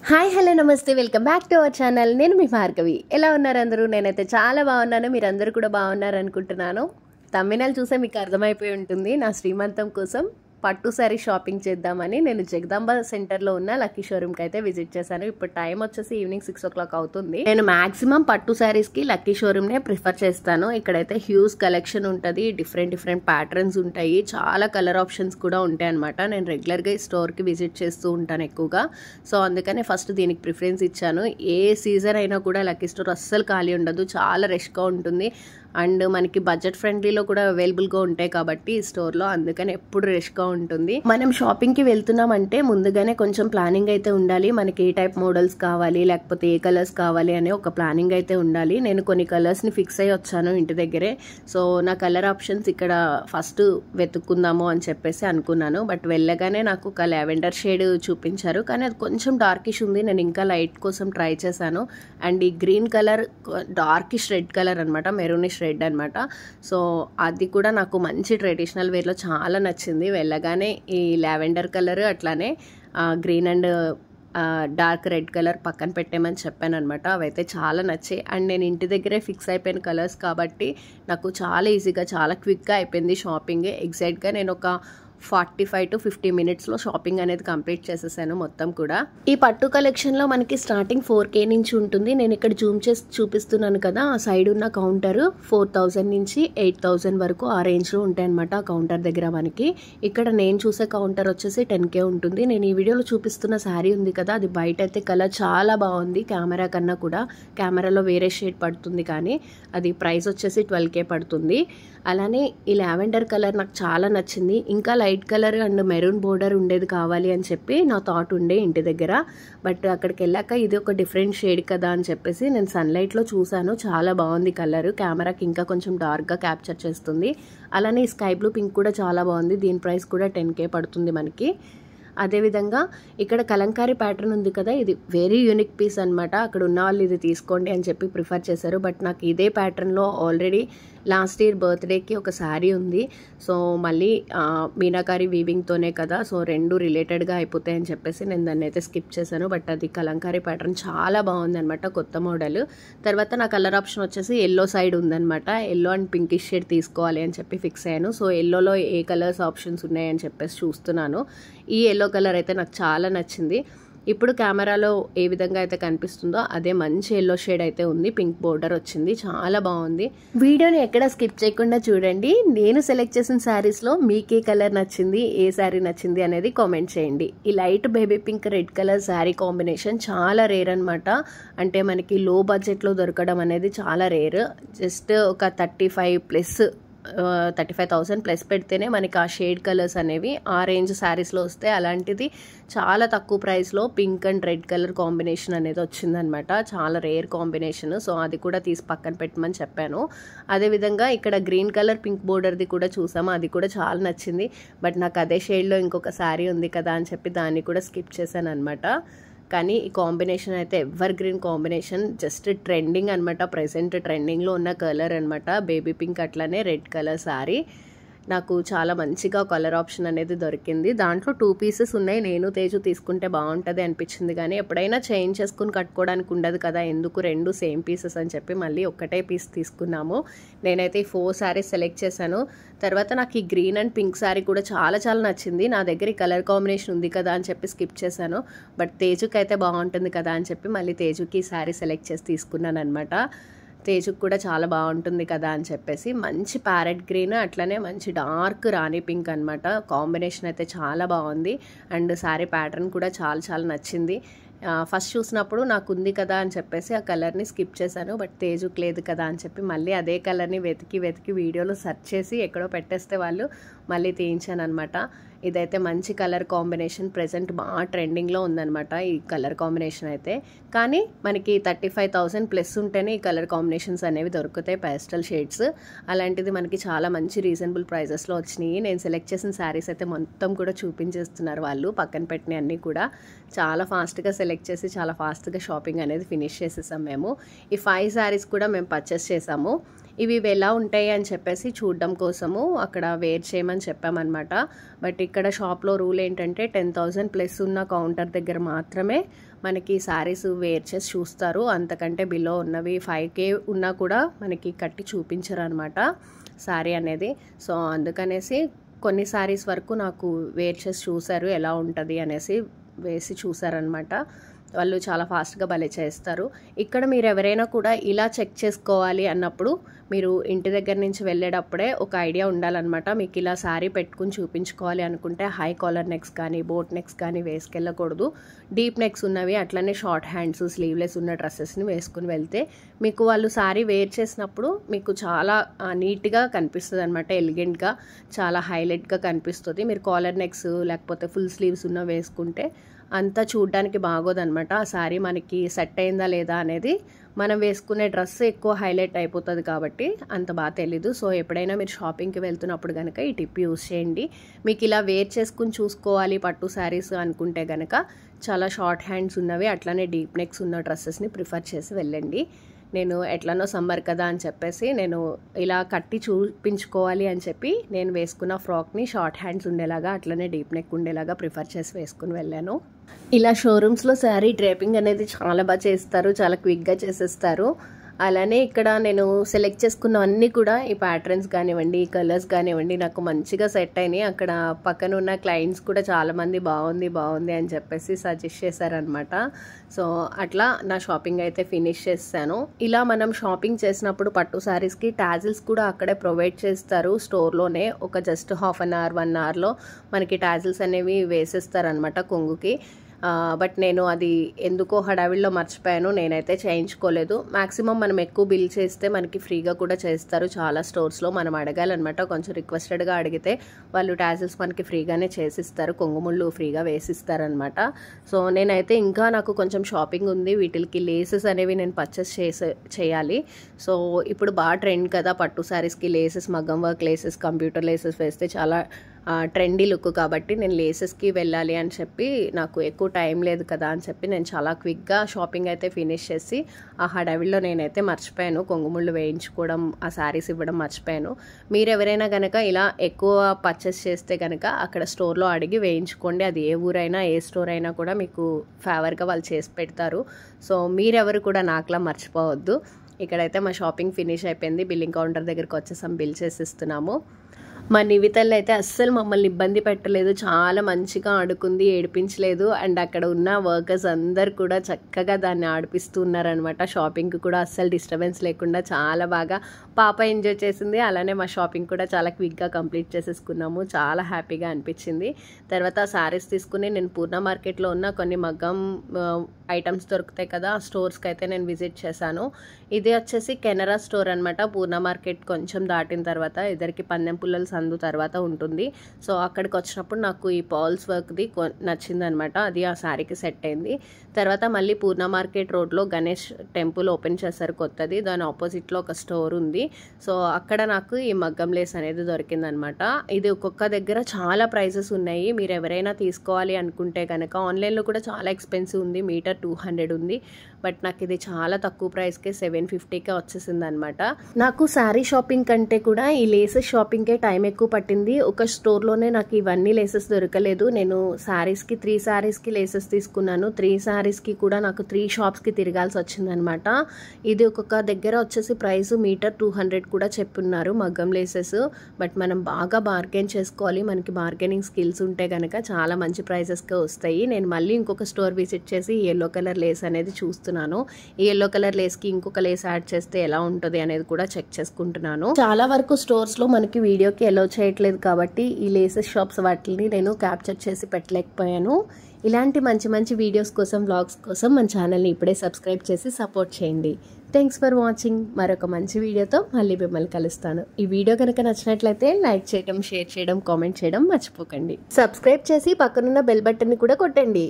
Hi hello నమస్తే welcome back to our channel. నేను మీ భార్గవి. ఎలా ఉన్నారు అందరూ? నేనైతే చాలా బాగున్నాను. మీరందరూ కూడా బాగున్నారు అనుకుంటున్నాను. తమ్మినల్ చూసే మీకు అర్థమైపోయి ఉంటుంది. నా శ్రీమంతం కోసం పట్టు శారీ షాపింగ్ చేద్దామని నేను జగదాంబ సెంటర్లో ఉన్న లక్కీ షోరూమ్కి అయితే విజిట్ చేశాను. ఇప్పుడు టైం వచ్చేసి ఈవినింగ్ 6 o'clock అవుతుంది. నేను మాక్సిమం పట్టు శారీస్కి లక్కీ షోరూమ్నే ప్రిఫర్ చేస్తాను. ఇక్కడైతే హ్యూజ్ కలెక్షన్ ఉంటుంది, డిఫరెంట్ ప్యాటర్న్స్ ఉంటాయి, చాలా కలర్ ఆప్షన్స్ కూడా ఉంటాయి అనమాట. నేను రెగ్యులర్గా ఈ స్టోర్కి విజిట్ చేస్తూ ఉంటాను ఎక్కువగా. సో అందుకనే ఫస్ట్ దీనికి ప్రిఫరెన్స్ ఇచ్చాను. ఏ సీజన్ అయినా కూడా లక్కీ స్టోర్ అస్సలు ఖాళీ ఉండదు, చాలా రష్గా ఉంటుంది. అండ్ మనకి బడ్జెట్ ఫ్రెండ్లీలో కూడా అవైలబుల్గా ఉంటాయి కాబట్టి ఈ స్టోర్లో, అందుకని ఎప్పుడు రష్గా ఉంటుంది. మనం షాపింగ్కి వెళ్తున్నామంటే ముందుగానే కొంచెం ప్లానింగ్ అయితే ఉండాలి. మనకి ఏ టైప్ మోడల్స్ కావాలి, లేకపోతే ఏ కలర్స్ కావాలి అనే ఒక ప్లానింగ్ అయితే ఉండాలి. నేను కొన్ని కలర్స్ని ఫిక్స్ అయ్యి వచ్చాను ఇంటి దగ్గరే. సో నా కలర్ ఆప్షన్స్ ఇక్కడ ఫస్ట్ వెతుక్కుందాము అని చెప్పేసి అనుకున్నాను. బట్ వెళ్ళగానే నాకు ఒక లావెండర్ షేడ్ చూపించారు, కానీ అది కొంచెం డార్కిష్ ఉంది. నేను ఇంకా లైట్ కోసం ట్రై చేశాను. అండ్ ఈ green colour darkish red colour అనమాట, మెరూనిష్ రెడ్ అనమాట. సో అది కూడా నాకు మంచి ట్రెడిషనల్ వేర్లో చాలా నచ్చింది. వెళ్ళగానే ఈ లావెండర్ కలర్ అట్లానే green and dark red colour పక్కన పెట్టేమని చెప్పాను అనమాట. అవైతే చాలా నచ్చాయి. అండ్ నేను ఇంటి దగ్గరే ఫిక్స్ అయిపోయిన కలర్స్ కాబట్టి నాకు చాలా ఈజీగా చాలా క్విక్గా అయిపోయింది షాపింగ్. ఎగ్జాక్ట్గా నేను ఒక 45 to 50 minutesలో షాపింగ్ అనేది కంప్లీట్ చేసేసాను మొత్తం కూడా. ఈ పట్టు కలెక్షన్లో మనకి స్టార్టింగ్ 4K నుంచి ఉంటుంది. నేను ఇక్కడ జూమ్ చేసి చూపిస్తున్నాను కదా, ఆ సైడ్ ఉన్న కౌంటర్ 4000 నుంచి 8000 వరకు ఆ రేంజ్లో ఉంటాయి అనమాట. ఆ కౌంటర్ దగ్గర మనకి ఇక్కడ నేను చూసే కౌంటర్ వచ్చేసి 10K ఉంటుంది. నేను ఈ వీడియోలో చూపిస్తున్న శారీ ఉంది కదా, అది బయట అయితే కలర్ చాలా బాగుంది, కెమెరా కన్నా కూడా. కెమెరాలో వేరే షేడ్ పడుతుంది, కానీ అది ప్రైస్ వచ్చేసి 12K పడుతుంది. అలానే ఈ లావెండర్ కలర్ నాకు చాలా నచ్చింది. ఇంకా light colour and maroon border ఉండేది కావాలి అని చెప్పి నా థాట్ ఉండే ఇంటి దగ్గర. బట్ అక్కడికి వెళ్ళాక ఇది ఒక డిఫరెంట్ షేడ్ కదా అని చెప్పేసి నేను సన్లైట్లో చూశాను. చాలా బాగుంది కలర్, కెమెరాకి ఇంకా కొంచెం డార్క్గా క్యాప్చర్ చేస్తుంది. అలానే ఈ స్కై బ్లూ పింక్ కూడా చాలా బాగుంది. దీని ప్రైస్ కూడా 10K పడుతుంది మనకి. అదేవిధంగా ఇక్కడ కలంకారీ ప్యాటర్న్ ఉంది కదా, ఇది వెరీ యూనిక్ పీస్ అనమాట. అక్కడ ఉన్న వాళ్ళు ఇది తీసుకోండి అని చెప్పి ప్రిఫర్ చేశారు. బట్ నాకు ఇదే ప్యాటర్న్లో ఆల్రెడీ లాస్ట్ ఇయర్ బర్త్డేకి ఒక శారీ ఉంది. సో మళ్ళీ మీనాకారి వీవింగ్తోనే కదా, సో రెండు రిలేటెడ్గా అయిపోతాయి అని చెప్పేసి నేను దాన్ని అయితే స్కిప్ చేశాను. బట్ అది కలంకారీ ప్యాటర్న్ చాలా బాగుంది అనమాట, కొత్త మోడల్. తర్వాత నా కలర్ ఆప్షన్ వచ్చేసి ఎల్లో సైడ్ ఉందనమాట. ఎల్లో అండ్ పింకిష్ షేడ్ తీసుకోవాలి అని చెప్పి ఫిక్స్ అయ్యాను. సో ఎల్లోలో ఏ కలర్స్ ఆప్షన్స్ ఉన్నాయని చెప్పేసి చూస్తున్నాను. ఈ ఎల్లో కలర్ అయితే నాకు చాలా నచ్చింది. ఇప్పుడు కెమెరాలో ఏ విధంగా అయితే కనిపిస్తుందో అదే మంచి ఎల్లో షేడ్ అయితే ఉంది, పింక్ బోర్డర్ వచ్చింది, చాలా బాగుంది. వీడియోని ఎక్కడ స్కిప్ చేయకుండా చూడండి. నేను సెలెక్ట్ చేసిన శారీస్లో మీకు ఏ కలర్ నచ్చింది, ఏ శారీ నచ్చింది అనేది కామెంట్ చేయండి. ఈ light baby pink red colour sari combination చాలా రేర్ అనమాట. అంటే మనకి లో బడ్జెట్లో దొరకడం అనేది చాలా రేర్. జస్ట్ ఒక 35,000 ప్లస్ పెడితేనే మనకి ఆ షేడ్ కలర్స్ అనేవి ఆ రేంజ్ శారీస్లో వస్తాయి. అలాంటిది చాలా తక్కువ ప్రైస్లో pink and red colour combination అనేది వచ్చిందనమాట. చాలా రేర్ కాంబినేషన్. సో అది కూడా తీసి పక్కన పెట్టమని చెప్పాను. అదేవిధంగా ఇక్కడ గ్రీన్ కలర్ పింక్ బోర్డర్ది కూడా చూసాము, అది కూడా చాలా నచ్చింది. బట్ నాకు అదే షేడ్లో ఇంకొక శారీ ఉంది కదా అని చెప్పి దాన్ని కూడా స్కిప్ చేశాను అనమాట. కానీ ఈ కాంబినేషన్ అయితే ever green combination, just trending అనమాట. ప్రెసెంట్ ట్రెండింగ్లో ఉన్న కలర్ అనమాట, బేబీ పింక్ అట్లానే రెడ్ కలర్ శారీ. నాకు చాలా మంచిగా కలర్ ఆప్షన్ అనేది దొరికింది. దాంట్లో 2 pieces ఉన్నాయి. నేను తేజు తీసుకుంటే బాగుంటుంది అనిపించింది, కానీ ఎప్పుడైనా చేంజ్ చేసుకుని కట్టుకోవడానికి ఉండదు కదా, ఎందుకు 2 సేమ్ పీసెస్ అని చెప్పి మళ్ళీ ఒక్కటే పీస్ తీసుకున్నాము. నేనైతే ఈ 4 శారీస్ సెలెక్ట్ చేశాను. తర్వాత నాకు ఈ గ్రీన్ అండ్ పింక్ శారీ కూడా చాలా చాలా నచ్చింది. నా దగ్గర ఈ కలర్ కాంబినేషన్ ఉంది కదా అని చెప్పి స్కిప్ చేశాను. బట్ తేజుకి అయితే బాగుంటుంది కదా అని చెప్పి మళ్ళీ తేజుకి ఈ శారీ సెలెక్ట్ చేసి తీసుకున్నాను అనమాట. తేజుకి కూడా చాలా బాగుంటుంది కదా అని చెప్పేసి మంచి ప్యారెట్ గ్రీన్ అట్లనే మంచి డార్క్ రాణి పింక్ అనమాట. కాంబినేషన్ అయితే చాలా బాగుంది. అండ్ శారీ ప్యాటర్న్ కూడా చాలా చాలా నచ్చింది. ఫస్ట్ చూసినప్పుడు నాకు ఉంది కదా అని చెప్పేసి ఆ కలర్ని స్కిప్ చేశాను. బట్ తేజుకి లేదు కదా అని చెప్పి మళ్ళీ అదే కలర్ని వెతికి వీడియోలో సెర్చ్ చేసి ఎక్కడో పెట్టేస్తే వాళ్ళు మళ్ళీ తీయించాను అనమాట. ఇదైతే మంచి కలర్ కాంబినేషన్, ప్రెజెంట్ బాగా ట్రెండింగ్లో ఉందన్నమాట ఈ కలర్ కాంబినేషన్ అయితే. కానీ మనకి 35,000 ప్లస్ ఉంటేనే ఈ కలర్ కాంబినేషన్స్ అనేవి దొరుకుతాయి, పేస్టల్ షేడ్స్. అలాంటిది మనకి చాలా మంచి రీజనబుల్ ప్రైజెస్లో వచ్చినాయి. నేను సెలెక్ట్ చేసిన శారీస్ అయితే మొత్తం కూడా చూపించేస్తున్నారు వాళ్ళు, పక్కన పెట్టిన అన్నీ కూడా. చాలా ఫాస్ట్గా సెలెక్ట్ చేసి చాలా ఫాస్ట్గా షాపింగ్ అనేది ఫినిష్ చేసేసాం మేము. ఈ 5 శారీస్ కూడా మేము పర్చేస్ చేసాము. ఇవి ఎలా ఉంటాయి అని చెప్పేసి చూడడం కోసము అక్కడ వేర్ చేయమని చెప్పామన్నమాట. బట్ ఇక్కడ ఇక్కడ షాప్లో రూల్ ఏంటంటే 10,000 ప్లస్ ఉన్న కౌంటర్ దగ్గర మాత్రమే మనకి శారీస్ వేర్ చేసి చూస్తారు. అంతకంటే బిలో ఉన్నవి 5K ఉన్నా కూడా మనకి కట్టి చూపించరు అనమాట శారీ అనేది. సో అందుకనేసి కొన్ని శారీస్ వరకు నాకు వేర్ చేసి చూశారు, ఎలా ఉంటుంది అనేసి వేసి చూసారనమాట. వాళ్ళు చాలా ఫాస్ట్గా భలే చేస్తారు. ఇక్కడ మీరు ఎవరైనా కూడా ఇలా చెక్ చేసుకోవాలి అన్నప్పుడు మీరు ఇంటి దగ్గర నుంచి వెళ్ళేటప్పుడే ఒక ఐడియా ఉండాలన్నమాట. మీకు ఇలా శారీ పెట్టుకుని చూపించుకోవాలి అనుకుంటే హై కాలర్ నెక్స్ కానీ బోట్ నెక్స్ కానీ వేసుకెళ్ళకూడదు. డీప్ నెక్స్ ఉన్నవి అట్లనే షార్ట్ హ్యాండ్స్ స్లీవ్లెస్ ఉన్న డ్రెస్సెస్ని వేసుకుని వెళ్తే మీకు వాళ్ళు శారీ వేర్ చేసినప్పుడు మీకు చాలా నీట్గా కనిపిస్తుంది అనమాట. ఎలిగెంట్గా చాలా హైలైట్గా కనిపిస్తుంది. మీరు కాలర్ నెక్స్ లేకపోతే ఫుల్ స్లీవ్స్ ఉన్న వేసుకుంటే అంతా చూడడానికి బాగోదన్నమాట. ఆ శారీ మనకి సెట్ అయిందా లేదా అనేది మనం వేసుకునే డ్రెస్ ఎక్కువ హైలైట్ అయిపోతుంది కాబట్టి అంత బాగా తెలీదు. సో ఎప్పుడైనా మీరు షాపింగ్కి వెళ్తున్నప్పుడు కనుక ఈ టిప్ యూస్ చేయండి. మీకు ఇలా వేర్ చేసుకుని చూసుకోవాలి పట్టు శారీస్ అనుకుంటే కనుక చాలా షార్ట్ హ్యాండ్స్ ఉన్నవి అట్లానే డీప్ నెక్స్ ఉన్న డ్రెస్సెస్ని ప్రిఫర్ చేసి వెళ్ళండి. నేను ఎట్లనో సమ్మర్ కదా అని చెప్పేసి నేను ఇలా కట్టి చూపించుకోవాలి అని చెప్పి నేను వేసుకున్న ఫ్రాక్ని షార్ట్ హ్యాండ్స్ ఉండేలాగా అట్లనే డీప్ నెక్ ఉండేలాగా ప్రిఫర్ చేసి వేసుకుని వెళ్ళాను. ఇలా షోరూమ్స్లో శారీ డ్రేపింగ్ అనేది చాలా బాగా చేస్తారు, చాలా క్విక్గా చేసేస్తారు. అలానే ఇక్కడ నేను సెలెక్ట్ చేసుకున్న అన్నీ కూడా ఈ ప్యాటర్న్స్ కానివ్వండి, ఈ కలర్స్ కానివ్వండి నాకు మంచిగా సెట్ అయినాయి. అక్కడ పక్కన ఉన్న క్లయింట్స్ కూడా చాలామంది బాగుంది బాగుంది అని చెప్పేసి సజెస్ట్ చేశారనమాట. సో అట్లా నా షాపింగ్ అయితే ఫినిష్ చేశాను. ఇలా మనం షాపింగ్ చేసినప్పుడు పట్టు శారీస్కి టాజిల్స్ కూడా అక్కడే ప్రొవైడ్ చేస్తారు స్టోర్లోనే. ఒక జస్ట్ హాఫ్ అన్ అవర్ 1 అవర్లో మనకి టాజిల్స్ అనేవి వేసేస్తారనమాట కొంగుకి. బట్ నేను అది ఎందుకో హడావిడిలో మర్చిపోయాను, నేనైతే చేయించుకోలేదు. మ్యాక్సిమం మనం ఎక్కువ బిల్ చేస్తే మనకి ఫ్రీగా కూడా చేస్తారు చాలా స్టోర్స్లో. మనం అడగాలన్నమాట, కొంచెం రిక్వెస్టెడ్గా అడిగితే వాళ్ళు టాజిల్స్ మనకి ఫ్రీగానే చేసిస్తారు, కొంగుముళ్ళు ఫ్రీగా వేసిస్తారనమాట. సో నేనైతే ఇంకా నాకు కొంచెం షాపింగ్ ఉంది, వీటికి లేసెస్ అనేవి నేను పర్చేస్ చేయాలి. సో ఇప్పుడు బాగా ట్రెండ్ కదా పట్టు శారీస్కి లేసెస్, మగ్గం వర్క్ లేసెస్, కంప్యూటర్ లేసెస్ వేస్తే చాలా ట్రెండీ లుక్ కాబట్టి నేను లేసెస్కి వెళ్ళాలి అని చెప్పి నాకు ఎక్కువ టైం లేదు కదా అని చెప్పి నేను చాలా క్విక్గా షాపింగ్ అయితే ఫినిష్ చేసి ఆ హడావిడిలో నేనైతే మర్చిపోయాను కొంగుముళ్ళు వేయించుకోవడం, ఆ శారీస్ ఇవ్వడం మర్చిపోయాను. మీరు ఎవరైనా కనుక ఇలా ఎక్కువ పర్చేస్ చేస్తే కనుక అక్కడ స్టోర్లో అడిగి వేయించుకోండి. అది ఏ ఊరైనా ఏ స్టోర్ అయినా కూడా మీకు ఫేవర్గా వాళ్ళు చేసి పెడతారు. సో మీరెవరు కూడా నాకులా మర్చిపోవద్దు. ఇక్కడైతే మా షాపింగ్ ఫినిష్ అయిపోయింది. బిల్లింగ్ కౌంటర్ దగ్గరికి వచ్చేసాం, బిల్ చేసిస్తున్నాము. మా నివితల్ని అయితే అస్సలు మమ్మల్ని ఇబ్బంది పెట్టలేదు, చాలా మంచిగా ఆడుకుంది, ఏడిపించలేదు. అండ్ అక్కడ ఉన్న వర్కర్స్ అందరు కూడా చక్కగా దాన్ని ఆడిపిస్తూ ఉన్నారనమాట. షాపింగ్కి కూడా అస్సలు డిస్టర్బెన్స్ లేకుండా చాలా బాగా పాప ఎంజాయ్ చేసింది. అలానే మా షాపింగ్ కూడా చాలా క్విక్గా కంప్లీట్ చేసేసుకున్నాము, చాలా హ్యాపీగా అనిపించింది. తర్వాత శారీస్ తీసుకుని నేను పూర్ణ మార్కెట్లో ఉన్న కొన్ని మగ్గం ఐటమ్స్ దొరుకుతాయి కదా ఆ స్టోర్స్కి అయితే నేను విజిట్ చేశాను. ఇది వచ్చేసి కెనరా స్టోర్ అనమాట. పూర్ణ మార్కెట్ కొంచెం దాటిన తర్వాత ఇద్దరికి పందెం పుల్లల సందు తర్వాత ఉంటుంది. సో అక్కడికి వచ్చినప్పుడు నాకు ఈ పాల్స్ వర్క్ది నచ్చిందనమాట, అది ఆ శారీకి సెట్ అయింది. తర్వాత మళ్ళీ పూర్ణ మార్కెట్ రోడ్లో గణేష్ టెంపుల్ ఓపెన్ చేశారు కొత్తది, దాని ఆపోజిట్లో ఒక స్టోర్ ఉంది. సో అక్కడ నాకు ఈ మగ్గం లేస్ అనేది దొరికిందనమాట. ఇది ఒక్కొక్క దగ్గర చాలా ప్రైజెస్ ఉన్నాయి. మీరు ఎవరైనా తీసుకోవాలి అనుకుంటే కనుక ఆన్లైన్లో కూడా చాలా ఎక్స్పెన్సివ్ ఉంది, మీటర్ 200 ఉంది. బట్ నాకు ఇది చాలా తక్కువ ప్రైస్కే 750కే వచ్చేసింది అనమాట. నాకు శారీ షాపింగ్ కంటే కూడా ఈ లేసెస్ షాపింగ్కే టైం ఎక్కువ పట్టింది. ఒక స్టోర్లోనే నాకు ఇవన్నీ లేసెస్ దొరకలేదు. నేను శారీస్కి 3 శారీస్కి లేసెస్ తీసుకున్నాను. 3 శారీస్కి కూడా నాకు 3 షాప్స్కి తిరగాల్సి వచ్చిందనమాట. ఇది ఒక్కొక్క దగ్గర వచ్చేసి ప్రైస్ మీటర్ 200 కూడా చెప్పున్నారు మగ్గం లేసెస్. బట్ మనం బాగా బార్గెన్ చేసుకోవాలి, మనకి బార్గెనింగ్ స్కిల్స్ ఉంటే కనుక చాలా మంచి ప్రైజెస్కే వస్తాయి. నేను మళ్ళీ ఇంకొక స్టోర్ విజిట్ చేసి ఎల్లో కలర్ లేస్ అనేది చూస్తున్నాను. ఈ ఎల్లో కలర్ లేస్కి ఇంకొక లేస్ యాడ్ చేస్తే ఎలా ఉంటుంది అనేది కూడా చెక్ చేసుకుంటున్నాను. చాలా వరకు స్టోర్స్లో మనకి వీడియోకి ఎలో చేయట్లేదు కాబట్టి ఈ లేసెస్ షాప్స్ వాటిని నేను క్యాప్చర్ చేసి పెట్టలేకపోయాను. ఇలాంటి మంచి మంచి వీడియోస్ కోసం, వ్లాగ్స్ కోసం మన ఛానల్ని ఇప్పుడే సబ్స్క్రైబ్ చేసి సపోర్ట్ చేయండి. Thanks for watching. మరొక మంచి వీడియోతో మళ్ళీ మిమ్మల్ని కలుస్తాను. ఈ వీడియో కనుక నచ్చినట్లయితే లైక్ చేయడం, షేర్ చేయడం, కామెంట్ చేయడం మర్చిపోకండి. సబ్స్క్రైబ్ చేసి పక్కనున్న బెల్ బటన్ని కూడా కొట్టండి.